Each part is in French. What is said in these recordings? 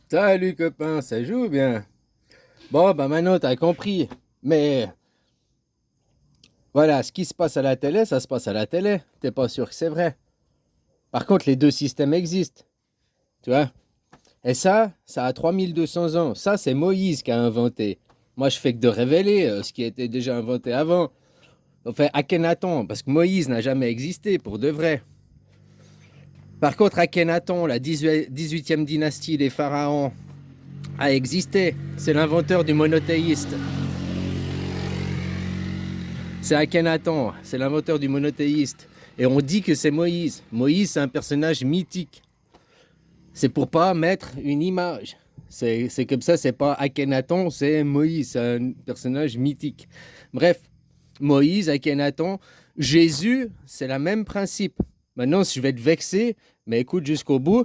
Salut copain, ça joue bien. Bon, bah maintenant t'as compris. Mais voilà, ce qui se passe à la télé, ça se passe à la télé. T'es pas sûr que c'est vrai. Par contre, les deux systèmes existent, tu vois. Et ça a 3200 ans. Ça, c'est Moïse qui a inventé. Moi, je fais que de révéler ce qui était déjà inventé avant. Enfin, Akhenaton, parce que Moïse n'a jamais existé pour de vrai. Par contre, Akhenaton, la 18e dynastie des pharaons, a existé. C'est l'inventeur du monothéiste. C'est Akhenaton, c'est l'inventeur du monothéiste. Et on dit que c'est Moïse. Moïse, c'est un personnage mythique. C'est pour pas mettre une image. C'est comme ça, c'est pas Akhenaton, c'est Moïse, c'est un personnage mythique. Bref, Moïse, Akhenaton, Jésus, c'est le même principe. Maintenant, si je vais te vexer, mais écoute jusqu'au bout.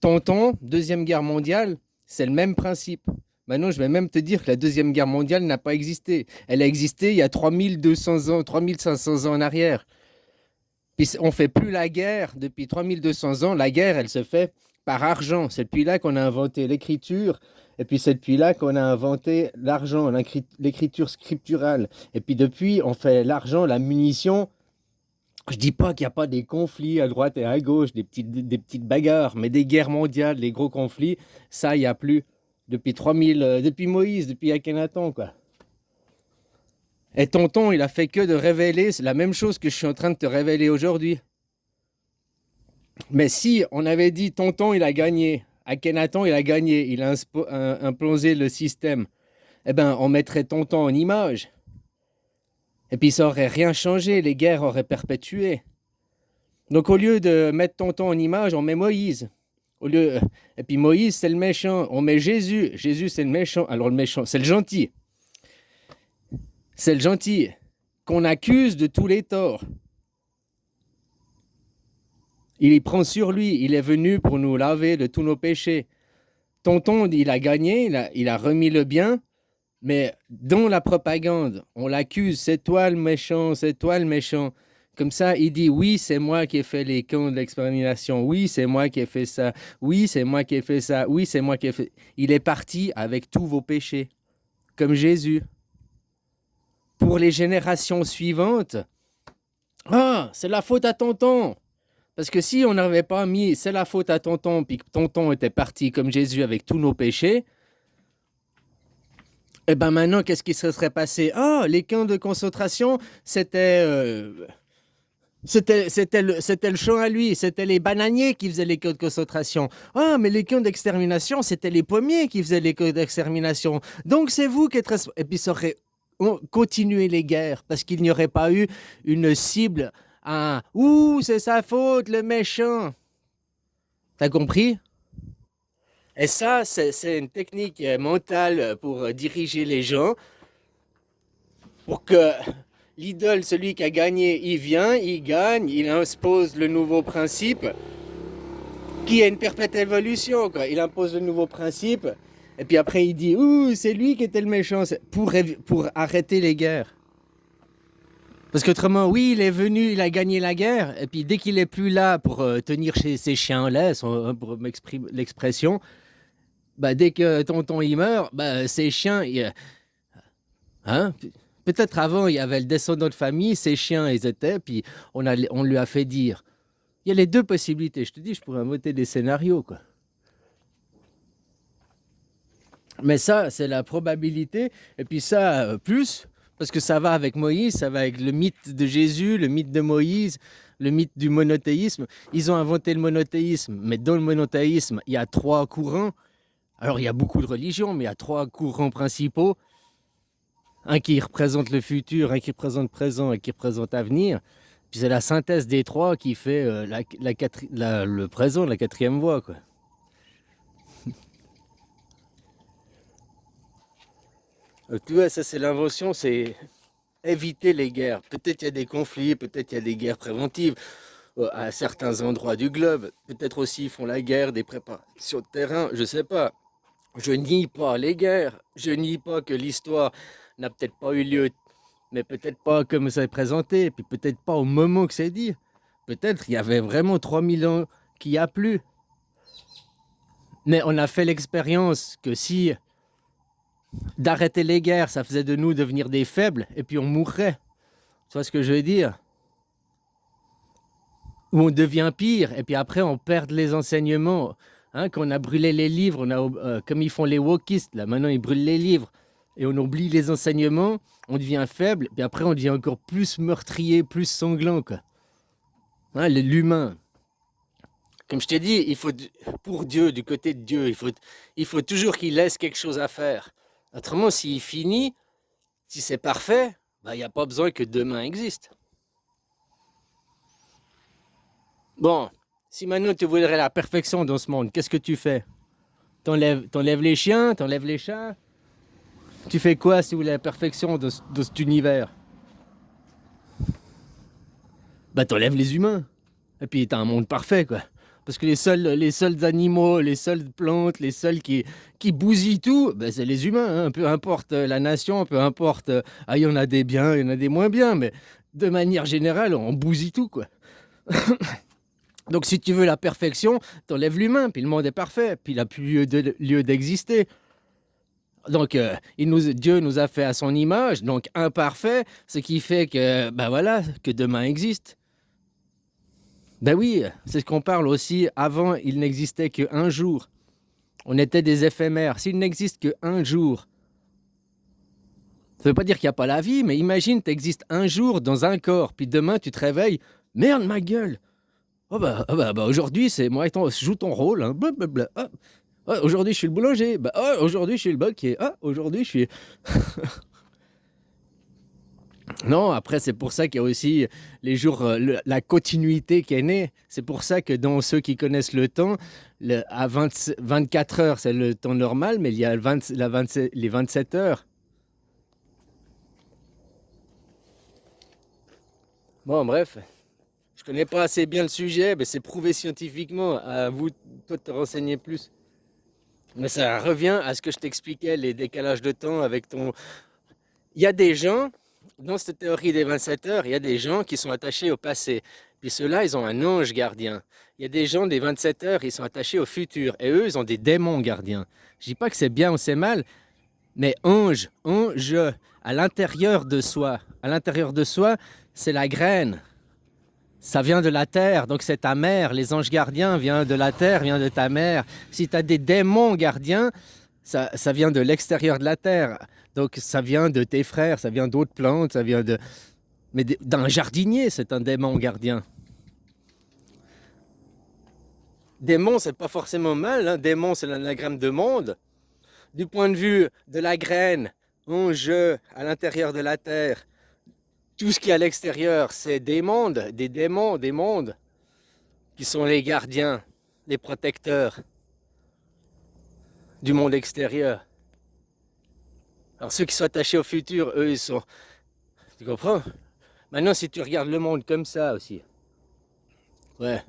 Tonton, Deuxième Guerre mondiale, c'est le même principe. Maintenant, je vais même te dire que la Deuxième Guerre mondiale n'a pas existé. Elle a existé il y a 3200 ans, 3500 ans en arrière. Puis on ne fait plus la guerre depuis 3200 ans. La guerre, elle se fait par argent. C'est depuis là qu'on a inventé l'écriture. Et puis c'est depuis là qu'on a inventé l'argent, l'écriture scripturale. Et puis depuis, on fait l'argent, la munition. Je dis pas qu'il n'y a pas des conflits à droite et à gauche, des petites bagarres, mais des guerres mondiales, des gros conflits, ça, il n'y a plus. Depuis 3000, depuis Moïse, depuis Akhenaton, quoi. Et tonton, il a fait que de révéler, c'est la même chose que je suis en train de te révéler aujourd'hui. Mais si on avait dit tonton, il a gagné, Akhenaton, il a gagné, il a imposé le système, eh ben, on mettrait tonton en image. Et puis ça aurait rien changé, les guerres auraient perpétué. Donc au lieu de mettre tonton en image, on met Moïse. Et puis Moïse, c'est le méchant. On met Jésus. Jésus, c'est le méchant. Alors le méchant, c'est le gentil. C'est le gentil qu'on accuse de tous les torts. Il y prend sur lui. Il est venu pour nous laver de tous nos péchés. Tonton, il a gagné, il a remis le bien, mais dans la propagande, on l'accuse. C'est toi le méchant, c'est toi le méchant. Comme ça, il dit oui, c'est moi qui ai fait les camps de l'extermination. Oui, c'est moi qui ai fait ça. Oui, c'est moi qui ai fait ça. Oui, c'est moi qui ai fait. Il est parti avec tous vos péchés, comme Jésus. Pour les générations suivantes, ah, c'est la faute à tonton. Parce que si on n'avait pas mis c'est la faute à tonton, puis que tonton était parti comme Jésus avec tous nos péchés, et ben maintenant, qu'est-ce qui se serait passé? Ah, les camps de concentration, c'était le champ à lui, c'était les bananiers qui faisaient les camps de concentration. Ah, mais les camps d'extermination, c'était les pommiers qui faisaient les camps d'extermination. Donc c'est vous qui êtes responsable. Et puis ça aurait continué les guerres parce qu'il n'y aurait pas eu une cible. Ouh, c'est sa faute, le méchant. T'as compris? Et ça, c'est une technique mentale pour diriger les gens, pour que l'idole, celui qui a gagné, il vient, il gagne, il impose le nouveau principe, qui est une perpétuelle évolution, quoi. Il impose le nouveau principe, et puis après il dit, ouh, c'est lui qui était le méchant, pour arrêter les guerres. Parce qu'autrement, oui, il est venu, il a gagné la guerre, et puis dès qu'il est plus là pour tenir chez ses chiens en laisse, pour m'exprimer l'expression, bah, dès que tonton il meurt, bah, ses chiens, hein, peut-être avant, il y avait le descendant de famille, ses chiens, ils étaient, puis on lui a fait dire. Il y a les deux possibilités. Je te dis, je pourrais inventer des scénarios, quoi. Mais ça, c'est la probabilité. Et puis ça, plus, parce que ça va avec Moïse, ça va avec le mythe de Jésus, le mythe de Moïse, le mythe du monothéisme. Ils ont inventé le monothéisme, mais dans le monothéisme, il y a trois courants. Alors, il y a beaucoup de religions, mais il y a trois courants principaux. Un qui représente le futur, un qui représente le présent, et un qui représente l'avenir. Puis c'est la synthèse des trois qui fait le présent, la quatrième voie, quoi. Tu vois, ça c'est l'invention, c'est éviter les guerres. Peut-être il y a des conflits, peut-être il y a des guerres préventives à certains endroits du globe. Peut-être aussi ils font la guerre, des préparations de terrain, je sais pas. Je nie pas les guerres, je nie pas que l'histoire n'a peut-être pas eu lieu, mais peut-être pas comme ça est présenté, puis peut-être pas au moment que c'est dit. Peut-être il y avait vraiment 3000 ans qu'il n'y a plus. Mais on a fait l'expérience que si d'arrêter les guerres, ça faisait de nous devenir des faibles, et puis on mourrait. Tu vois ce que je veux dire? Ou on devient pire, et puis après on perd les enseignements. Hein, qu'on a brûlé les livres, comme ils font les wokistes, là, maintenant ils brûlent les livres, et on oublie les enseignements, on devient faible, puis après on devient encore plus meurtrier, plus sanglant, quoi. Hein, l'humain. Comme je t'ai dit, pour Dieu, du côté de Dieu, il faut toujours qu'il laisse quelque chose à faire. Autrement, s'il finit, si c'est parfait, bah, il n'y a pas besoin que demain existe. Bon, si maintenant tu voudrais la perfection dans ce monde, qu'est-ce que tu fais? T'enlèves les chiens, t'enlèves les chats? Tu fais quoi si tu voulais la perfection de cet univers? Bah t'enlèves les humains. Et puis t'as un monde parfait, quoi. Parce que les seuls animaux, les seules plantes, les seuls qui bousillent tout, bah, c'est les humains. Hein. Peu importe la nation, peu importe... il y en a des biens, il y en a des moins bien, mais de manière générale, on bousille tout, quoi. Donc si tu veux la perfection, t'enlèves l'humain, puis le monde est parfait, puis il n'a plus lieu d'exister. Donc Dieu nous a fait à son image, donc imparfait, ce qui fait que, ben voilà, que demain existe. Ben oui, c'est ce qu'on parle aussi. Avant, il n'existait qu'un jour. On était des éphémères. S'il n'existe qu'un jour, ça ne veut pas dire qu'il n'y a pas la vie, mais imagine, tu existes un jour dans un corps, puis demain, tu te réveilles. Merde, ma gueule! Oh bah aujourd'hui, c'est moi, joue ton rôle. Hein. Blablabla. Oh, aujourd'hui, je suis le boulanger. Bah, oh, aujourd'hui, je suis le banquier. Oh, aujourd'hui, je suis... Non, après, c'est pour ça qu'il y a aussi les jours, la continuité qui est née. C'est pour ça que dans ceux qui connaissent le temps, à 24 heures, c'est le temps normal, mais il y a les 27 heures. Bon, bref, je connais pas assez bien le sujet, mais c'est prouvé scientifiquement. À vous, toi, de te renseigner plus. Mais ça revient à ce que je t'expliquais, les décalages de temps avec ton... Il y a des gens, dans cette théorie des 27 heures, il y a des gens qui sont attachés au passé. Puis ceux-là, ils ont un ange gardien. Il y a des gens des 27 heures, ils sont attachés au futur. Et eux, ils ont des démons gardiens. Je dis pas que c'est bien ou c'est mal, mais ange, à l'intérieur de soi. À l'intérieur de soi, c'est la graine. Ça vient de la terre, donc c'est ta mère. Les anges gardiens viennent de la terre, viennent de ta mère. Si tu as des démons gardiens, ça vient de l'extérieur de la terre. Donc ça vient de tes frères, ça vient d'autres plantes, ça vient de... Mais d'un jardinier, c'est un démon gardien. Démon, c'est pas forcément mal. Hein. Démon, c'est l'anagramme de monde. Du point de vue de la graine, ange à l'intérieur de la terre, tout ce qui est à l'extérieur, c'est des mondes, des démons, des mondes, qui sont les gardiens, les protecteurs du monde extérieur. Alors ceux qui sont attachés au futur, eux, ils sont... Tu comprends? Maintenant, si tu regardes le monde comme ça aussi, ouais.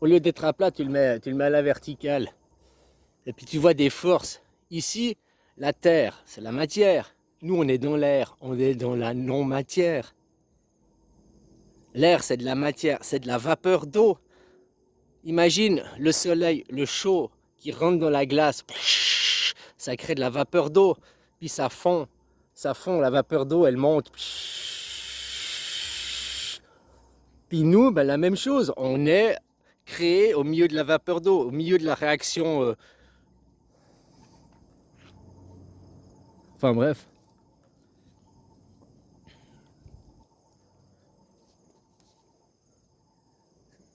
Au lieu d'être à plat, tu le mets à la verticale. Et puis tu vois des forces. Ici, la terre, c'est la matière. Nous, on est dans l'air, on est dans la non-matière. L'air, c'est de la matière, c'est de la vapeur d'eau. Imagine le soleil, le chaud qui rentre dans la glace. Ça crée de la vapeur d'eau. Puis ça fond, la vapeur d'eau, elle monte. Puis nous, ben, la même chose. On est créé au milieu de la vapeur d'eau, au milieu de la réaction. Enfin bref.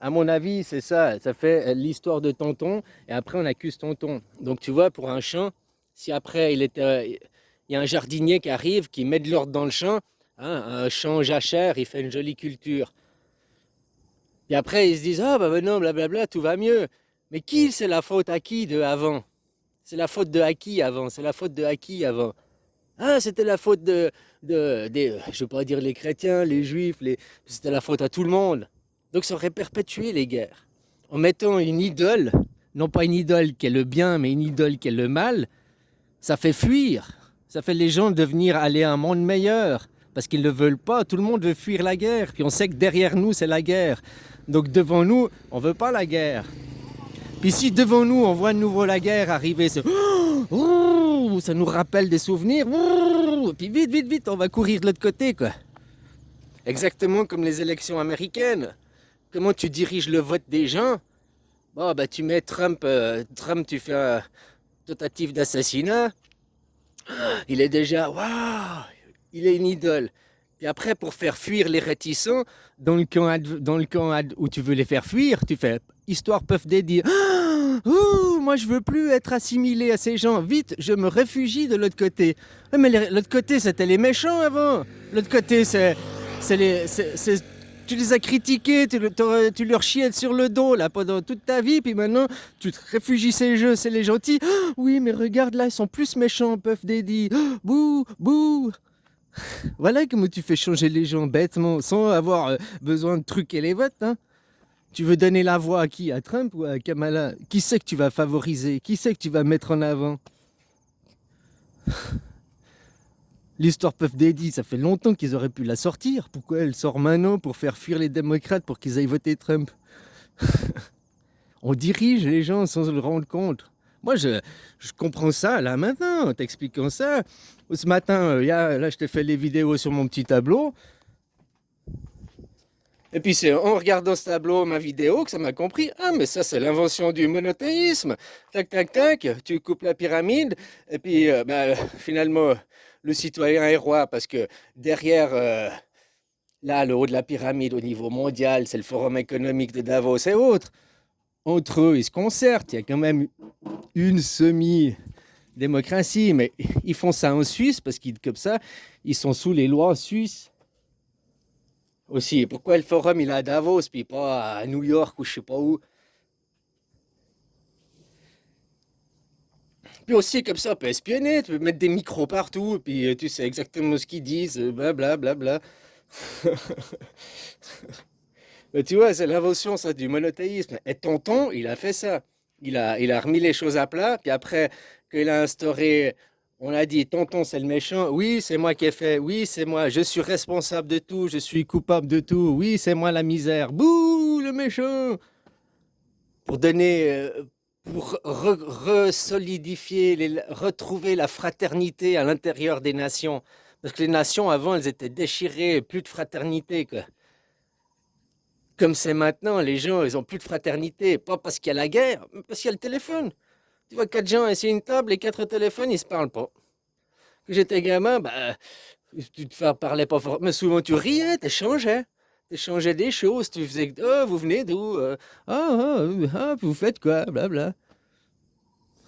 À mon avis, c'est ça. Ça fait l'histoire de tonton. Et après, on accuse tonton. Donc tu vois, pour un champ, si après il y a un jardinier qui arrive, qui met de l'ordre dans le champ, hein, un champ jachère, il fait une jolie culture. Et après, ils se disent, ah bah non, blablabla, tout va mieux. Mais qui, c'est la faute à qui de avant? C'est la faute de à qui avant? C'est la faute de à qui avant? Ah, c'était la faute je ne veux pas dire les chrétiens, les juifs, c'était la faute à tout le monde. Donc ça aurait perpétué les guerres. En mettant une idole, non pas une idole qui est le bien, mais une idole qui est le mal, ça fait fuir. Ça fait les gens aller à un monde meilleur. Parce qu'ils ne le veulent pas. Tout le monde veut fuir la guerre. Puis on sait que derrière nous, c'est la guerre. Donc devant nous, on ne veut pas la guerre. Puis si devant nous, on voit de nouveau la guerre arriver, ça nous rappelle des souvenirs. Puis vite, vite, vite, on va courir de l'autre côté, quoi. Exactement comme les élections américaines. Comment tu diriges le vote des gens? Bon, bah, tu mets Trump, tu fais un tentative d'assassinat. Il est déjà, waouh, il est une idole. Et après, pour faire fuir les réticents, dans le camp où tu veux les faire fuir, tu fais histoire Puff Daddy. Ouh, moi, je veux plus être assimilé à ces gens. Vite, je me réfugie de l'autre côté. Ouais, mais l'autre côté, c'était les méchants avant. L'autre côté, tu les as critiqués, tu leur chiais sur le dos là pendant toute ta vie, puis maintenant tu te réfugies ces jeux, c'est les gentils. Oui, mais regarde là, ils sont plus méchants, Puff Daddy. Bouh, bouh. Voilà comment tu fais changer les gens bêtement, sans avoir besoin de truquer les votes. Hein. Tu veux donner la voix à qui? À Trump ou à Kamala? Qui c'est que tu vas favoriser? Qui c'est que tu vas mettre en avant? L'histoire Puff Daddy, ça fait longtemps qu'ils auraient pu la sortir. Pourquoi elle sort maintenant pour faire fuir les démocrates pour qu'ils aillent voter Trump? On dirige les gens sans se le rendre compte. Moi, je comprends ça là maintenant, en t'expliquant ça. Ce matin, là, je t'ai fait les vidéos sur mon petit tableau. Et puis c'est en regardant ce tableau, ma vidéo, que ça m'a compris. Ah, mais ça, c'est l'invention du monothéisme. Tac, tac, tac, tu coupes la pyramide. Et puis, finalement, le citoyen est roi parce que derrière, là, le haut de la pyramide au niveau mondial, c'est le Forum économique de Davos et autres. Entre eux, ils se concertent. Il y a quand même une semi-démocratie, mais ils font ça en Suisse parce qu'ils, comme ça, ils sont sous les lois suisses. Aussi, pourquoi le forum il est à Davos puis pas à New York ou je sais pas où? Puis aussi comme ça, on peut espionner, tu peux mettre des micros partout, puis tu sais exactement ce qu'ils disent, blablabla. Bla, bla, bla. Mais tu vois, c'est l'invention ça du monothéisme. Et Tonton, il a fait ça. Il a remis les choses à plat, puis après qu'il a instauré, on a dit, Tonton, c'est le méchant. Oui, c'est moi qui ai fait. Oui, c'est moi. Je suis responsable de tout. Je suis coupable de tout. Oui, c'est moi la misère. Bouh, le méchant. Pour donner, pour resolidifier, retrouver la fraternité à l'intérieur des nations. Parce que les nations, avant, elles étaient déchirées, plus de fraternité, quoi. Comme c'est maintenant, les gens, ils ont plus de fraternité. Pas parce qu'il y a la guerre, mais parce qu'il y a le téléphone. Tu vois, quatre gens assis à une table, les quatre téléphones, ils se parlent pas. Quand j'étais gamin, tu te parlais pas fort, mais souvent tu riais, t'échangeais. T'échangeais des choses, tu faisais oh, vous venez d'où vous faites quoi, blabla.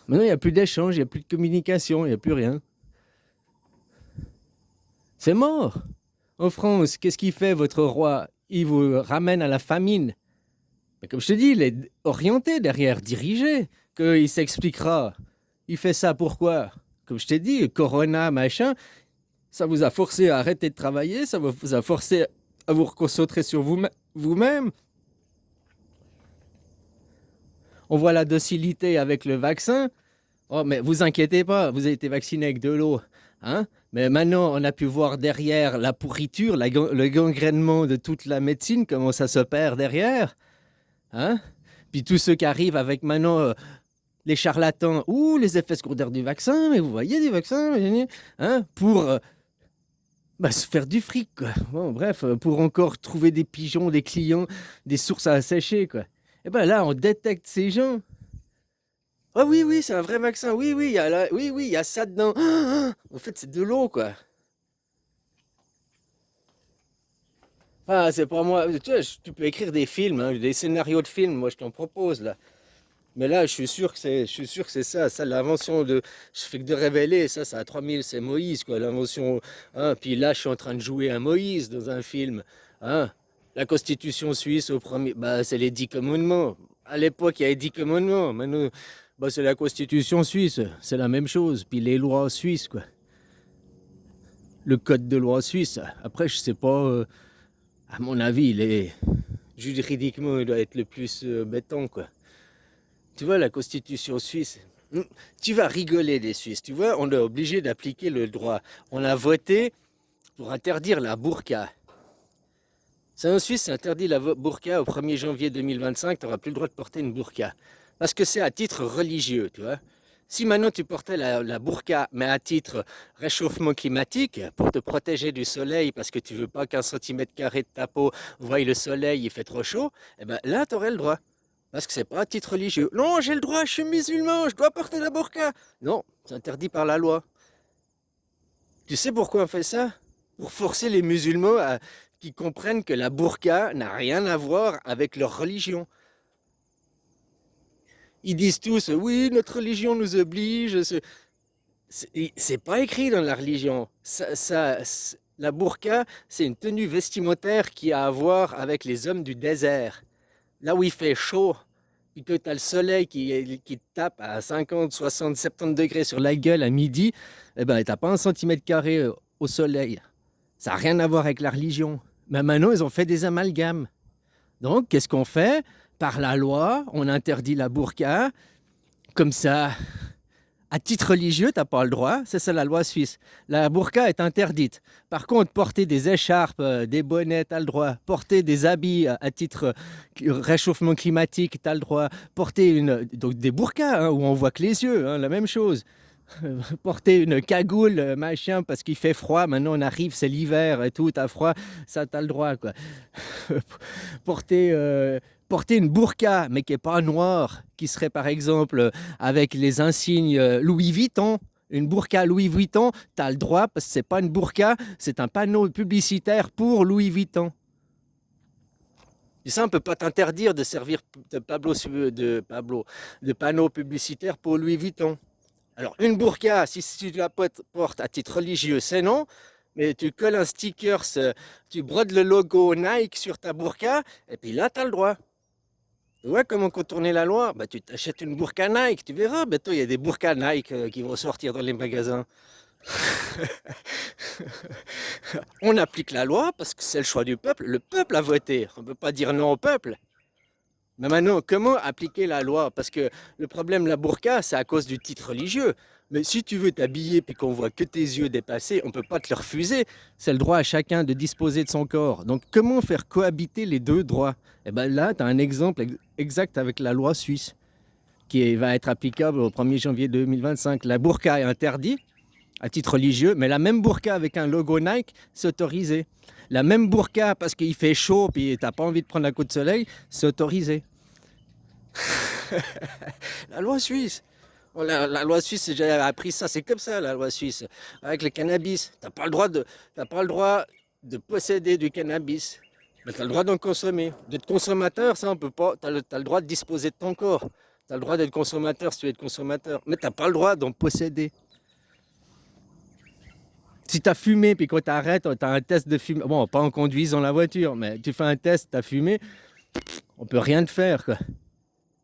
Maintenant, il n'y a plus d'échange, il n'y a plus de communication, il n'y a plus rien. C'est mort. En France, qu'est-ce qu'il fait, votre roi? Il vous ramène à la famine. Mais comme je te dis, il est orienté derrière, dirigé, qu'il s'expliquera. Il fait ça pourquoi? Comme je t'ai dit, Corona, machin, ça vous a forcé à arrêter de travailler, ça vous a forcé à vous reconcentrer sur vous-même. On voit la docilité avec le vaccin. Oh, mais vous inquiétez pas, vous avez été vacciné avec de l'eau. Hein? Mais maintenant, on a pu voir derrière la pourriture, le gangrénement de toute la médecine, comment ça se perd derrière. Hein? Puis tous ceux qui arrivent avec maintenant les charlatans, ou les effets secondaires du vaccin, mais vous voyez du vaccin, hein? Pour se faire du fric, quoi. Bon, bref, pour encore trouver des pigeons, des clients, des sources à assécher, quoi. Et ben là, on détecte ces gens. Ah oui, oui, c'est un vrai vaccin. Oui, oui, il y a ça dedans. En fait, c'est de l'eau, quoi. Ah, c'est pas moi. Tu vois, tu peux écrire des films, hein, des scénarios de films. Moi, je t'en propose là. Mais là, je suis sûr que c'est ça. Ça, l'invention de, je fais que de révéler. Ça a 3000, c'est Moïse, quoi. L'invention. Hein, puis là, je suis en train de jouer un Moïse dans un film. Hein. La Constitution suisse au premier, c'est les 10 commandements. À l'époque, il y avait 10 commandements. Maintenant, c'est la Constitution suisse. C'est la même chose. Puis les lois suisses, quoi. Le code de loi suisse. Après, je sais pas. À mon avis, juridiquement, il doit être le plus béton, quoi. Tu vois, la Constitution suisse, tu vas rigoler des Suisses. Tu vois, on est obligé d'appliquer le droit. On a voté pour interdire la burqa. C'est en Suisse, c'est interdit la burqa au 1er janvier 2025. Tu n'auras plus le droit de porter une burqa. Parce que c'est à titre religieux, tu vois. Si maintenant tu portais la burqa, mais à titre réchauffement climatique, pour te protéger du soleil, parce que tu veux pas qu'un centimètre carré de ta peau voie le soleil, il fait trop chaud, eh ben là, tu aurais le droit. Parce que c'est pas à titre religieux. Non, j'ai le droit, je suis musulman, je dois porter la burqa. Non, c'est interdit par la loi. Tu sais pourquoi on fait ça? Pour forcer les musulmans à qui comprennent que la burqa n'a rien à voir avec leur religion. Ils disent tous, oui, notre religion nous oblige. C'est pas écrit dans la religion. La burqa, c'est une tenue vestimentaire qui a à voir avec les hommes du désert. Là où il fait chaud, et que tu as le soleil qui te tape à 50, 60, 70 degrés sur la gueule à midi, eh ben, t'as pas un centimètre carré au soleil. Ça n'a rien à voir avec la religion. Mais maintenant, ils ont fait des amalgames. Donc, qu'est-ce qu'on fait? Par la loi, on interdit la burqa. Comme ça, à titre religieux, tu n'as pas le droit. C'est ça la loi suisse. La burqa est interdite. Par contre, porter des écharpes, des bonnets, tu as le droit. Porter des habits à titre réchauffement climatique, tu as le droit. Porter donc des burqas où on voit que les yeux, la même chose. Porter une cagoule, machin, parce qu'il fait froid. Maintenant, on arrive, c'est l'hiver et tout, t'as froid, ça, t'as le droit, quoi. porter, porter une burqa, mais qui n'est pas noire, qui serait par exemple avec les insignes Louis Vuitton. Une burqa Louis Vuitton, tu as le droit parce que c'est pas une burqa, c'est un panneau publicitaire pour Louis Vuitton. Et ça, on ne peut pas t'interdire de servir de panneau publicitaire pour Louis Vuitton. Alors, une burqa, si tu la portes à titre religieux, c'est non. Mais tu colles un sticker, tu brodes le logo Nike sur ta burqa, et puis là, tu as le droit. Tu vois comment contourner la loi? Bah, tu t'achètes une burqa Nike, tu verras. Bientôt, il y a des burqas Nike qui vont sortir dans les magasins. On applique la loi parce que c'est le choix du peuple. Le peuple a voté. On ne peut pas dire non au peuple. Mais maintenant, comment appliquer la loi? Parce que le problème de la burqa, c'est à cause du titre religieux. Mais si tu veux t'habiller et qu'on voit que tes yeux dépassés, on ne peut pas te le refuser. C'est le droit à chacun de disposer de son corps. Donc comment faire cohabiter les deux droits? Et bien là, tu as un exemple exact avec la loi suisse qui va être applicable au 1er janvier 2025. La burqa est interdite à titre religieux, mais la même burqa avec un logo Nike, c'est autorisé. La même burqa parce qu'il fait chaud et tu n'as pas envie de prendre un coup de soleil, c'est autorisé. La loi suisse. Oh, la loi suisse, j'ai appris ça, c'est comme ça la loi suisse. Avec le cannabis, t'as pas le droit de posséder du cannabis. Mais tu as le droit d'en consommer. D'être consommateur, ça on peut pas. Tu as le droit de disposer de ton corps. Tu as le droit d'être consommateur si tu es consommateur. Mais tu n'as pas le droit d'en posséder. Si tu as fumé, puis quand tu arrêtes, tu as un test de fumée. Bon, pas en conduisant la voiture, mais tu fais un test, tu as fumé, on peut rien te faire, quoi.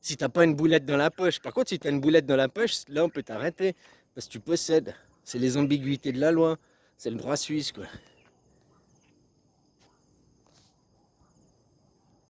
Si t'as pas une boulette dans la poche. Par contre, si tu as une boulette dans la poche, là, on peut t'arrêter. Parce que tu possèdes. C'est les ambiguïtés de la loi. C'est le droit suisse, quoi.